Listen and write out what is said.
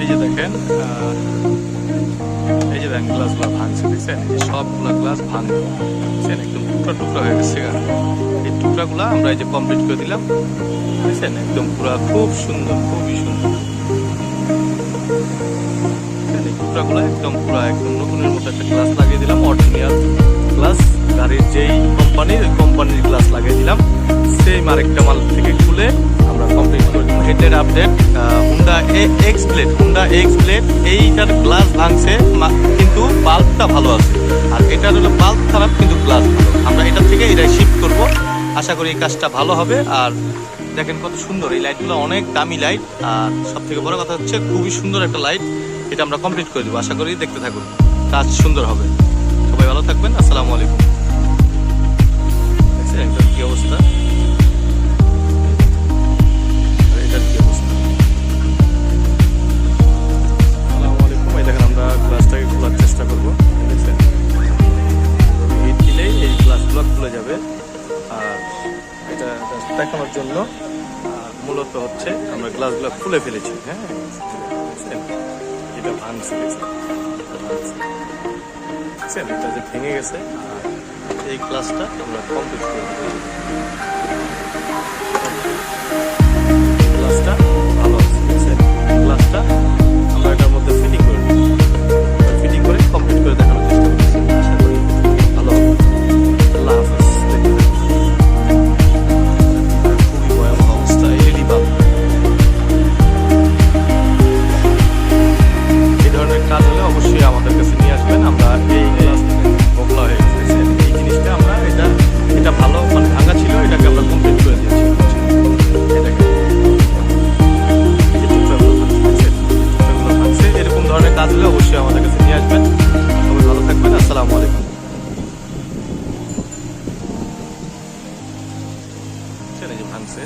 এই যে দেখেন গ্লাসগুলো ভাঙছে, দেখছেন? এই সবগুলা গ্লাস ভাঙছে, একদম টুকরা টুকরা হয়ে গেছে। এই টুকরাগুলা আমরা এই যে কমপ্লিট করে দিলাম, দেখছেন? একদম পুরা খুব সুন্দর, খুবই সুন্দর। এই টুকরাগুলা একদম পুরা একদম নতুনের মতো একটা গ্লাস লাগিয়ে দিলাম, অরিজিনাল গ্লাস। গাড়ির যেই কোম্পানির, ওই কোম্পানির গ্লাস লাগিয়ে দিলাম। সেম আরেকটা মাল থেকে খুলে আমরা কমপ্লিট করে দিলাম। Headlight update, Honda x blade, এইটার গ্লাস ভাঙছে কিন্তু বাল্বটা ভালো আছে, আর এটার হলো বাল্ব খারাপ কিন্তু গ্লাস ভালো। আমরা এটার থেকে এটাই শিফট করব, আশা করি এই কাজটা ভালো হবে। আর দেখেন কত সুন্দর এই লাইটগুলো, অনেক দামি লাইট। আর সব থেকে বড় কথা হচ্ছে খুবই সুন্দর একটা লাইট, এটা আমরা কমপ্লিট করে দেবো। আশা করি দেখতে থাকুন, কাজ সুন্দর হবে। সবাই ভালো থাকবেন, আসসালামু আলাইকুম। দেখছেন কি অবস্থা, এটার কি অবস্থা। আসসালামু আলাইকুম। এই দেখেন আমরা গ্লাসটাকে খোলার চেষ্টা করবো, দেখছেন? হিট দিলেই এই গ্লাসগুলো খুলে যাবে। আর এটা দেখানোর জন্য মূলত হচ্ছে আমরা গ্লাসগুলো খুলে ফেলেছি। হ্যাঁ, এটা ভাঙছে, দেখছেন? এটা যে ভেঙে গেছে, আর এই গ্লাসটা আমরা কমপ্লিট করে দেবো। গ্লাসটা ভালো আছে, দেখছেন? গ্লাসটা আমরা এটার মধ্যে ফিটিং করে দিই, ফিটিং করে কমপ্লিট করে দেখানোর চেষ্টা করছি। আশা করি ভালো হবে। আল্লাহ হাফেজ। খুবই ভয়াবহ অবস্থা। এলইডি বাল্ব, এই ধরনের কাজ হলে অবশ্যই আমাদের কাছে নিয়ে আসবেন। আমরা এই গ্লাস বগলা হয়ে গেছে, এই জিনিসটা আমরা এটা ভালো মানে ভাঙা ছিল, এটাকে আমরা কমপ্লিট করে দিয়েছি। এটাকে ভাঙছে, এরকম ধরনের কাজ হলে অবশ্যই আমাদের কাছে নিয়ে আসবেন। সবাই ভালো থাকবেন, আসসালামু আলাইকুম। এই যে ভাঙছে।